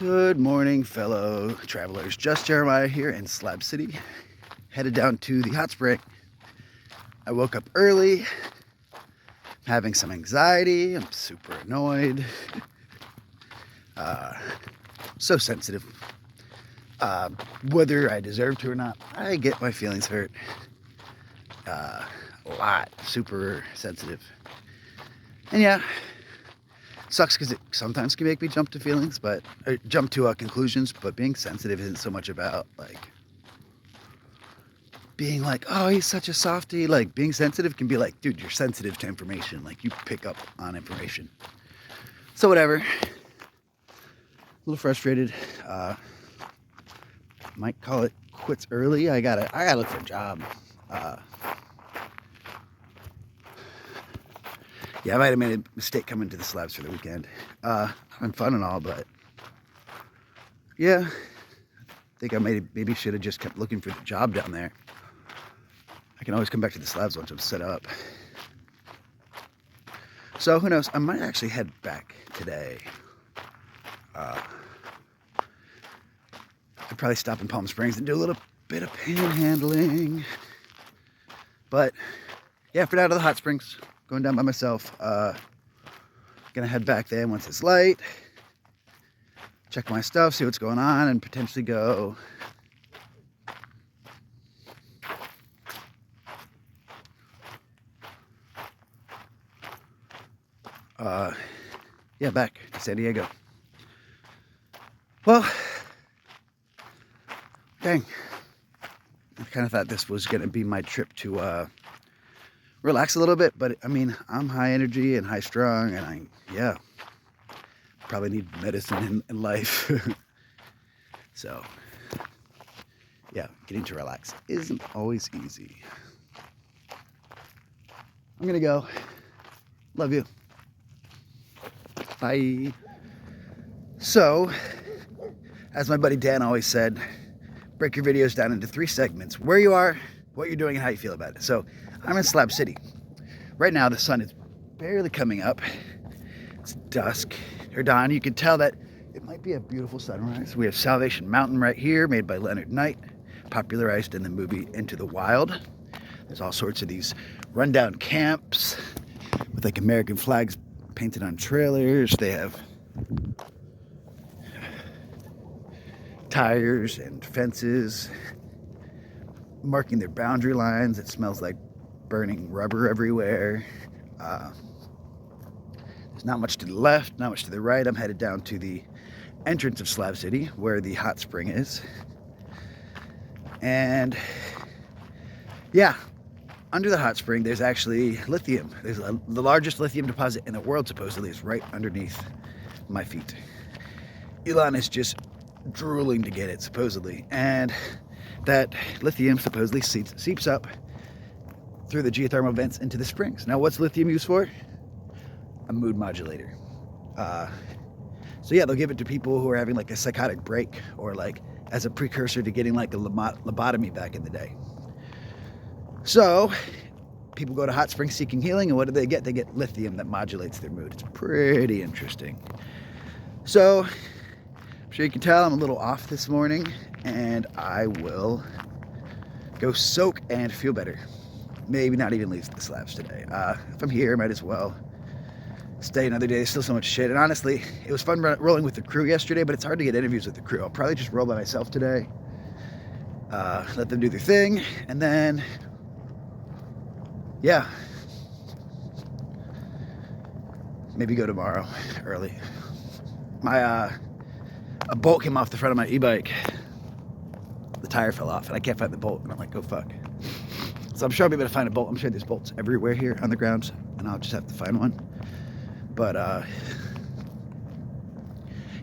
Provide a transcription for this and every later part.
Good morning, fellow travelers. Just Jeremiah here in Slab City, headed down to the hot spring. I woke up early, having some anxiety. I'm super annoyed. So sensitive. Whether I deserve to or not, I get my feelings hurt. A lot. Super sensitive. And yeah, sucks because it sometimes can make me jump to feelings, but jump to conclusions. But being sensitive isn't so much about like being like, oh, he's such a softie. Like being sensitive can be like, dude, you're sensitive to information. Like you pick up on information. So whatever. A little frustrated. Might call it quits early. I gotta look for a job. Yeah, I might have made a mistake coming to the Slabs for the weekend. Having fun and all, but yeah, I think I maybe should have just kept looking for the job down there. I can always come back to the Slabs once I'm set up. So who knows? I might actually head back today. I'd probably stop in Palm Springs and do a little bit of panhandling. But yeah, for now to the hot springs. Going down by myself. Gonna head back there once it's light. Check my stuff, see what's going on, and potentially go. Yeah, back to San Diego. Well, dang. I kind of thought this was gonna be my trip to relax a little bit, but I mean, I'm high energy and high strung, and yeah, probably need medicine in life. So, yeah, getting to relax isn't always easy. I'm gonna go. Love you. Bye. So, as my buddy Dan always said, break your videos down into 3 segments: where you are, what you're doing, and how you feel about it. So I'm in Slab City. Right now the sun is barely coming up. It's dusk or dawn. You can tell that it might be a beautiful sunrise. We have Salvation Mountain right here, made by Leonard Knight, popularized in the movie Into the Wild. There's all sorts of these rundown camps with like American flags painted on trailers. They have tires and fences marking their boundary lines. It smells like burning rubber everywhere. There's not much to the left, not much to the right. I'm headed down to the entrance of Slab City where the hot spring is. And yeah, under the hot spring there's actually lithium. There's the largest lithium deposit in the world, supposedly, is right underneath my feet. Elon is just drooling to get it, supposedly. And that lithium supposedly seeps up through the geothermal vents into the springs. Now, what's lithium used for? A mood modulator. So yeah, they'll give it to people who are having like a psychotic break, or like as a precursor to getting like a lobotomy back in the day. So people go to hot springs seeking healing, and what do they get? They get lithium that modulates their mood. It's pretty interesting. So I'm sure you can tell I'm a little off this morning, and I will go soak and feel better. Maybe not even leave the Slabs today. If I'm here, I might as well stay another day. There's still so much shit. And honestly, it was fun rolling with the crew yesterday, but it's hard to get interviews with the crew. I'll probably just roll by myself today. Let them do their thing. And then, yeah, maybe go tomorrow early. A bolt came off the front of my e-bike. The tire fell off and I can't find the bolt, and I'm like, oh fuck. So I'm sure I'll be able to find a bolt. I'm sure there's bolts everywhere here on the grounds, and I'll just have to find one. But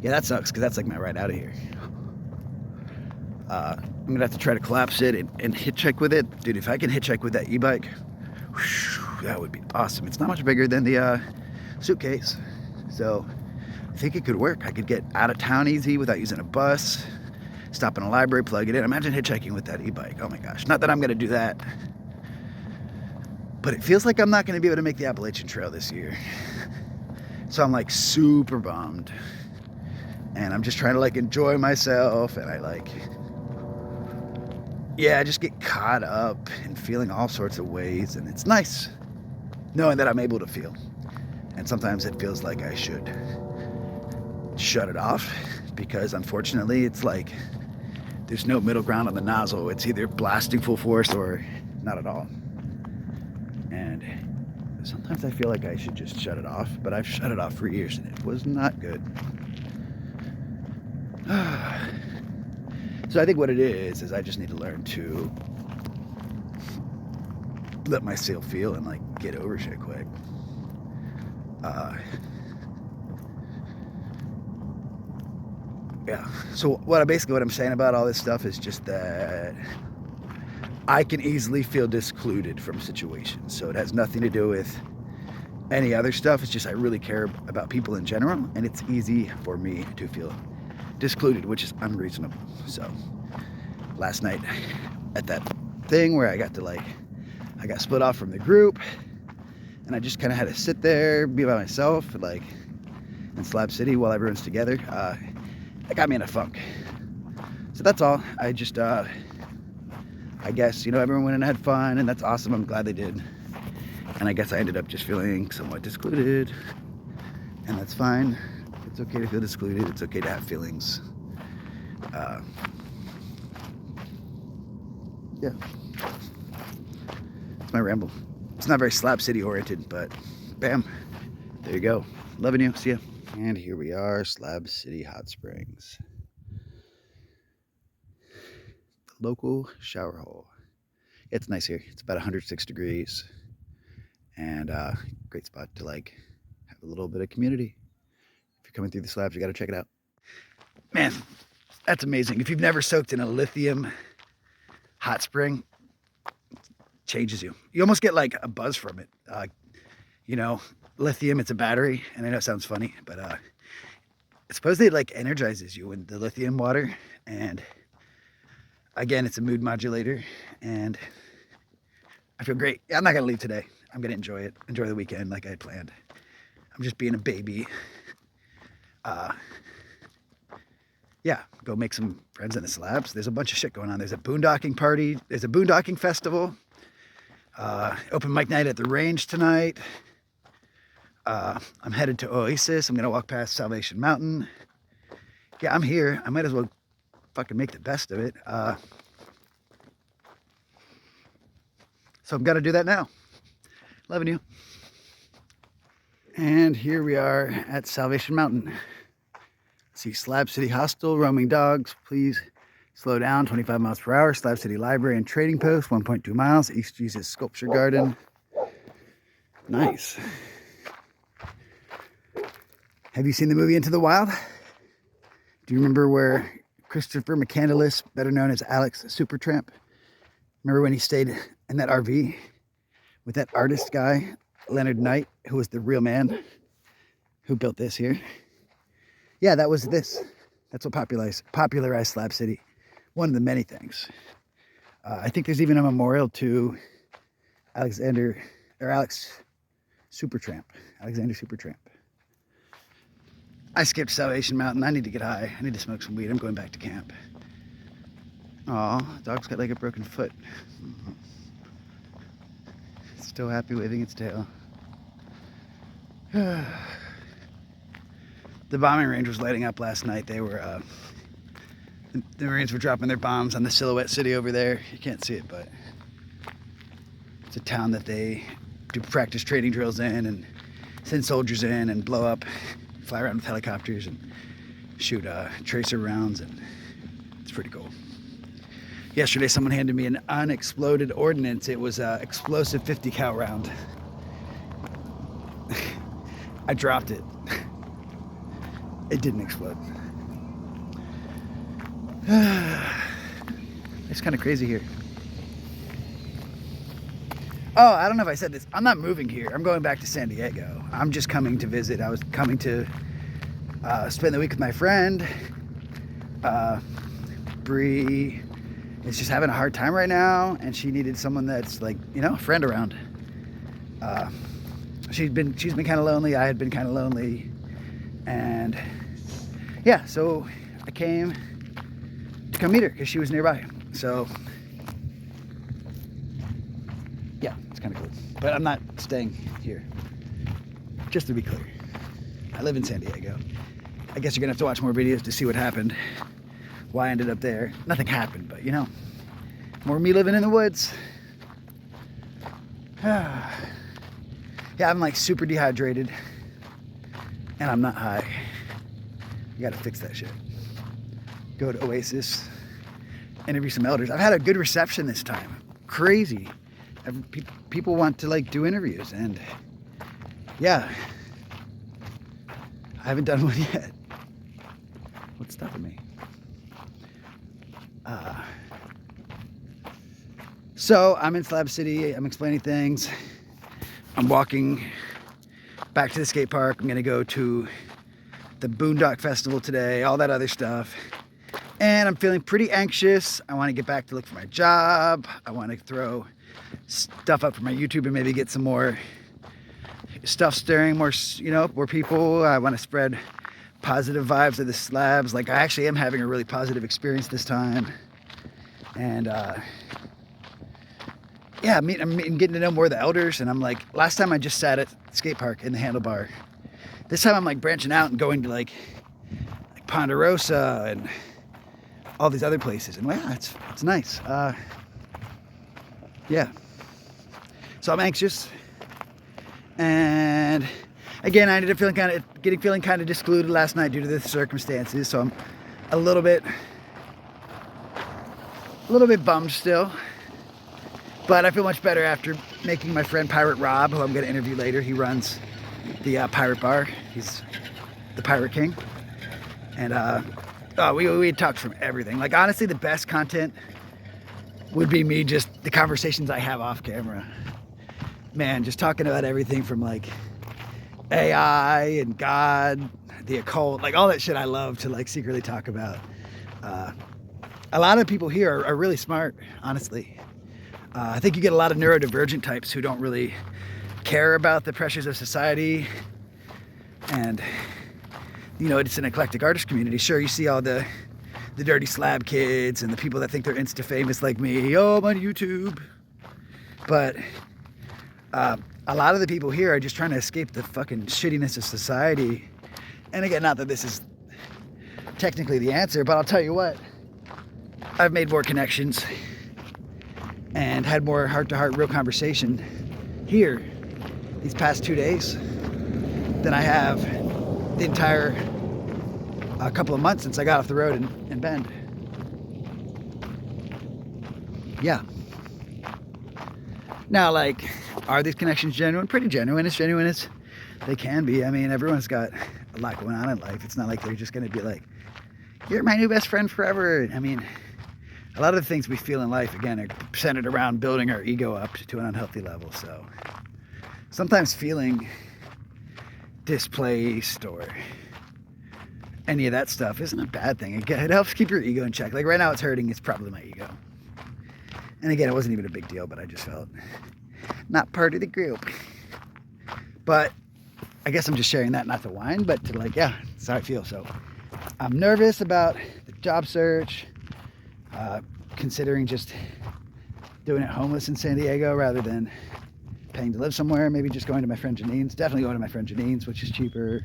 yeah, that sucks because that's like my ride out of here. I'm gonna have to try to collapse it and hitchhike with it. Dude, if I can hitchhike with that e-bike, whoosh, that would be awesome. It's not much bigger than the suitcase, so I think it could work. I could get out of town easy without using a bus, stop in a library, plug it in. Imagine hitchhiking with that e-bike. Oh my gosh. Not that I'm gonna do that, but it feels like I'm not gonna be able to make the Appalachian Trail this year. So I'm like super bummed. and I'm just trying to like enjoy myself, and I just get caught up in feeling all sorts of ways, and it's nice knowing that I'm able to feel. And sometimes it feels like I should shut it off, because unfortunately it's like there's no middle ground on the nozzle. It's either blasting full force or not at all. And sometimes I feel like I should just shut it off, but I've shut it off for years and it was not good. So I think what it is I just need to learn to let myself feel and like get over shit quick. Yeah, so what I'm saying about all this stuff is just that I can easily feel discluded from situations. So it has nothing to do with any other stuff. It's just I really care about people in general, and it's easy for me to feel discluded, which is unreasonable. So last night at that thing where I got split off from the group, and I just kind of had to sit there, be by myself, like in Slab City while everyone's together. It got me in a funk. So that's all. I just, I guess, everyone went and had fun, and that's awesome. I'm glad they did. And I guess I ended up just feeling somewhat discluded, and that's fine. It's okay to feel discluded. It's okay to have feelings. Yeah. It's my ramble. It's not very Slab City oriented, but bam, there you go. Loving you. See ya. And here we are, Slab City Hot Springs. The local shower hole. It's nice here. It's about 106 degrees. And great spot to like have a little bit of community. If you're coming through the slabs, you got to check it out. Man, that's amazing. If you've never soaked in a lithium hot spring, it changes you. You almost get like a buzz from it. Lithium, it's a battery, and I know it sounds funny, but supposedly it like energizes you in the lithium water, and again, it's a mood modulator, and I feel great. I'm not gonna leave today. I'm gonna enjoy the weekend like I had planned. I'm just being a baby. Yeah, go make some friends in the slabs. There's a bunch of shit going on. There's a boondocking party. There's a boondocking festival. Open mic night at the range tonight. I'm headed to Oasis. I'm gonna walk past Salvation Mountain. Yeah, I'm here. I might as well fucking make the best of it. So I'm gonna do that now. Loving you. And here we are at Salvation Mountain. See Slab City Hostel, roaming dogs. Please slow down, 25 miles per hour. Slab City Library and Trading Post, 1.2 miles. East Jesus Sculpture Garden. Nice. Have you seen the movie Into the Wild? Do you remember where Christopher McCandless, better known as Alex Supertramp, remember when he stayed in that RV with that artist guy, Leonard Knight, who was the real man who built this here? Yeah, that was this. That's what popularized Slab City. One of the many things. I think there's even a memorial to Alex Supertramp. Alexander Supertramp. I skipped Salvation Mountain. I need to get high. I need to smoke some weed. I'm going back to camp. Aw, dog's got like a broken foot. Still happy waving its tail. The bombing range was lighting up last night. They were, the Marines were dropping their bombs on the Silhouette City over there. You can't see it, but it's a town that they do practice training drills in and send soldiers in and blow up, fly around with helicopters and shoot tracer rounds, and it's pretty cool. Yesterday, someone handed me an unexploded ordnance. It was an explosive 50 cal round. I dropped it. It didn't explode. It's kind of crazy here. Oh, I don't know if I said this. I'm not moving here. I'm going back to San Diego. I'm just coming to visit. I was coming to spend the week with my friend. Bree is just having a hard time right now, and she needed someone that's like, a friend around. She's been kind of lonely. I had been kind of lonely, and yeah, so I came to come meet her because she was nearby. So yeah, it's kind of cool. But I'm not staying here, just to be clear. I live in San Diego. I guess you're gonna have to watch more videos to see what happened, why I ended up there. Nothing happened, but you know, more me living in the woods. Yeah, I'm like super dehydrated and I'm not high. You gotta fix that shit. Go to Oasis, interview some elders. I've had a good reception this time. Crazy. People want to like do interviews, and yeah, I haven't done one yet. What's stopping me? So I'm in Slab City. I'm explaining things. I'm walking back to the skate park. I'm gonna go to the Boondock Festival today, all that other stuff. And I'm feeling pretty anxious. I want to get back to look for my job. I want to throw stuff up for my YouTube and maybe get some more stuff stirring, more, you know, more people. I want to spread positive vibes of the slabs. Like, I actually am having a really positive experience this time. And yeah, I'm getting to know more of the elders. And I'm like, last time I just sat at the skate park in the handlebar. This time I'm like branching out and going to like Ponderosa and all these other places. And well, yeah, it's nice. Yeah. So I'm anxious. And again, I ended up feeling kind of discluded last night due to the circumstances. So I'm a little bit bummed still. But I feel much better after making my friend Pirate Rob, who I'm going to interview later. He runs the Pirate Bar. He's the Pirate King. And we talked from everything. Like, honestly, the best content would be me, just the conversations I have off camera. Man, just talking about everything from like AI and God, the occult, like all that shit I love to like secretly talk about. A lot of people here are really smart, honestly. I think you get a lot of neurodivergent types who don't really care about the pressures of society. And, you know, it's an eclectic artist community. Sure, you see all the dirty slab kids and the people that think they're Insta famous like me. Oh, I'm on YouTube. But a lot of the people here are just trying to escape the fucking shittiness of society. And again, not that this is technically the answer, but I'll tell you what, I've made more connections and had more heart-to-heart real conversation here these past 2 days than I have the entire couple of months since I got off the road in Bend. Yeah. Now, like, are these connections genuine? Pretty genuine. As genuine as they can be. I mean, everyone's got a lot going on in life. It's not like they're just going to be like, you're my new best friend forever. I mean, a lot of the things we feel in life, again, are centered around building our ego up to an unhealthy level. So sometimes feeling displaced or any of that stuff isn't a bad thing. It helps keep your ego in check. Like right now it's hurting. It's probably my ego. And again, it wasn't even a big deal, but I just felt not part of the group. But I guess I'm just sharing that, not to whine, but to like, yeah, that's how I feel. So I'm nervous about the job search. Considering just doing it homeless in San Diego rather than paying to live somewhere. Maybe just going to my friend Janine's. Definitely going to my friend Janine's, which is cheaper.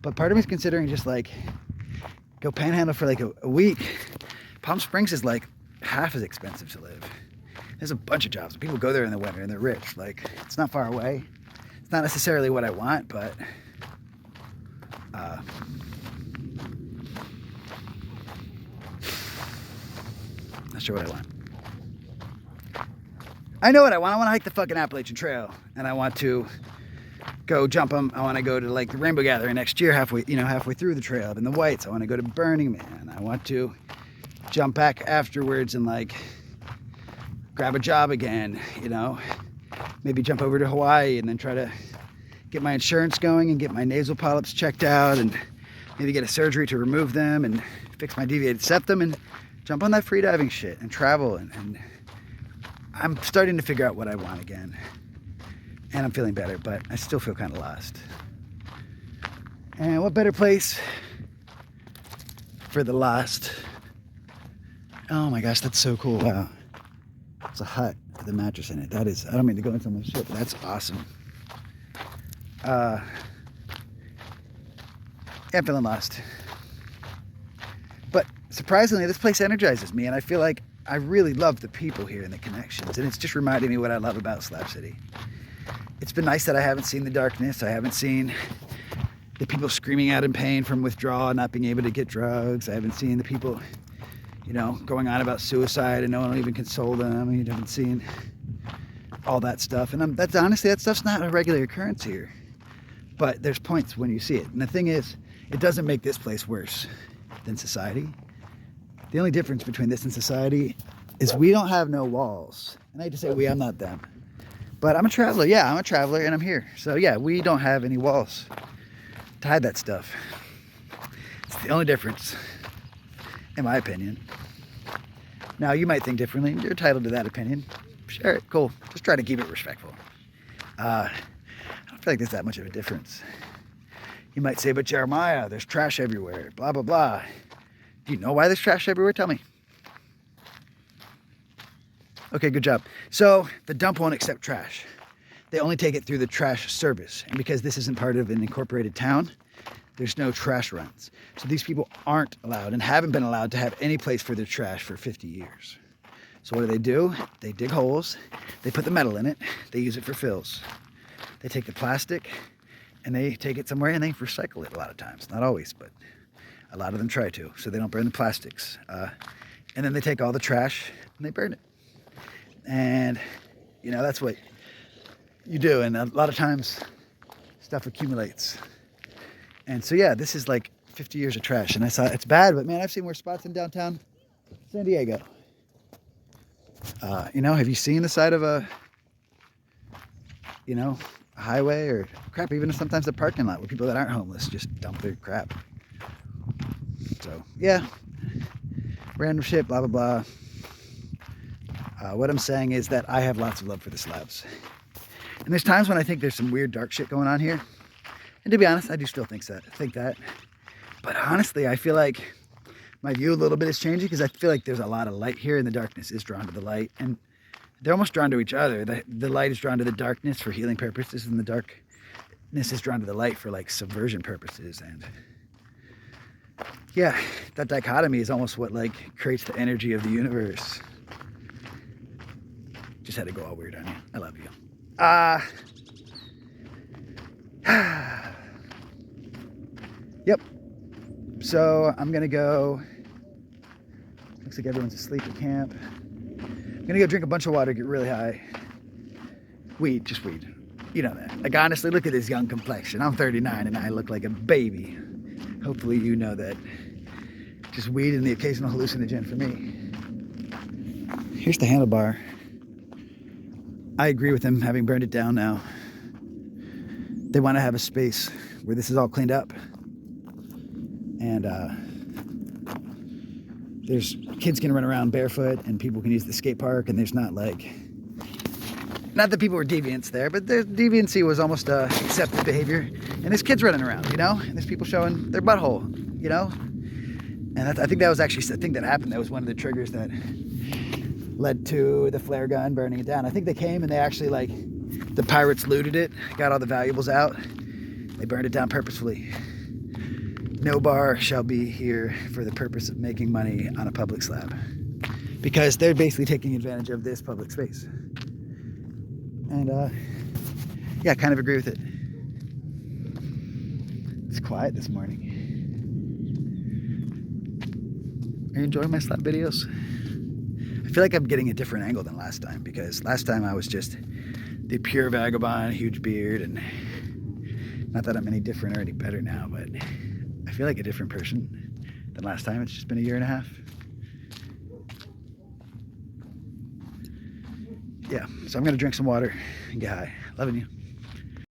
But part of me is considering just like go panhandle for like a week. Palm Springs is like half as expensive to live. There's a bunch of jobs. People go there in the winter and they're rich. Like, it's not far away. It's not necessarily what I want, but not sure what I want. I know what I want. I want to hike the fucking Appalachian Trail, and I want to go jump them. I want to go to like the Rainbow Gathering next year, halfway through the trail, and the Whites. I want to go to Burning Man. I want to jump back afterwards and like grab a job again, you know, maybe jump over to Hawaii and then try to get my insurance going and get my nasal polyps checked out and maybe get a surgery to remove them and fix my deviated septum and jump on that freediving shit and travel. And I'm starting to figure out what I want again. And I'm feeling better, but I still feel kind of lost. And what better place for the last, oh my gosh, that's so cool. Wow. It's a hut with a mattress in it. That is, I don't mean to go into my shit, but that's awesome. Yeah, I'm feeling lost. But surprisingly, this place energizes me, and I feel like I really love the people here and the connections, and it's just reminding me what I love about Slab City. It's been nice that I haven't seen the darkness. I haven't seen the people screaming out in pain from withdrawal, not being able to get drugs. I haven't seen the people, you know, going on about suicide and no one will even console them. I mean, I haven't seen all that stuff. And that's honestly, that stuff's not a regular occurrence here. But there's points when you see it. And the thing is, it doesn't make this place worse than society. The only difference between this and society is we don't have no walls. And I hate to say we, I'm not them. But I'm a traveler. Yeah, I'm a traveler and I'm here. So yeah, we don't have any walls to hide that stuff. It's the only difference, in my opinion. Now, you might think differently. You're entitled to that opinion. Share it. Cool. Just try to keep it respectful. I don't feel like there's that much of a difference. You might say, but Jeremiah, there's trash everywhere. Blah, blah, blah. Do you know why there's trash everywhere? Tell me. Okay, good job. So the dump won't accept trash. They only take it through the trash service. And because this isn't part of an incorporated town, there's no trash runs. So these people aren't allowed and haven't been allowed to have any place for their trash for 50 years. So what do? They dig holes, they put the metal in it, they use it for fills. They take the plastic and they take it somewhere and they recycle it a lot of times. Not always, but a lot of them try to, so they don't burn the plastics. And then they take all the trash and they burn it. And, you know, that's what you do. And a lot of times stuff accumulates. And so, yeah, this is like 50 years of trash. And I saw it's bad, but man, I've seen worse spots in downtown San Diego. You know, have you seen the side of a, you know, a highway or crap, even sometimes a parking lot where people that aren't homeless just dump their crap? So, yeah, random shit, blah, blah, blah. What I'm saying is that I have lots of love for the slabs. And there's times when I think there's some weird dark shit going on here. And to be honest, I do still think that. But honestly, I feel like my view a little bit is changing because I feel like there's a lot of light here and the darkness is drawn to the light. And they're almost drawn to each other. The light is drawn to the darkness for healing purposes and the darkness is drawn to the light for like subversion purposes. And yeah, that dichotomy is almost what like creates the energy of the universe. Just had to go all weird on you. I love you. Yep. So I'm gonna go. Looks like everyone's asleep at camp. I'm gonna go drink a bunch of water, get really high. Weed, just weed. You know that. Like honestly, look at this young complexion. I'm 39 and I look like a baby. Hopefully you know that. Just weed and the occasional hallucinogen for me. Here's the handlebar. I agree with them having burned it down now. They want to have a space where this is all cleaned up. And there's kids can run around barefoot and people can use the skate park and there's not like, not that people were deviants there, but their deviancy was almost accepted behavior. And there's kids running around, you know? And there's people showing their butthole, you know? And I think that was actually the thing that happened. That was one of the triggers that led to the flare gun burning it down. I think they came and they actually like, the pirates looted it, got all the valuables out. They burned it down purposefully. No bar shall be here for the purpose of making money on a public slab. Because they're basically taking advantage of this public space. And yeah, I kind of agree with it. It's quiet this morning. Are you enjoying my slab videos? I feel like I'm getting a different angle than last time because last time I was just the pure vagabond, huge beard, and not that I'm any different or any better now, but I feel like a different person than last time. It's just been a year and a half. Yeah, so I'm gonna drink some water and get high. Loving you.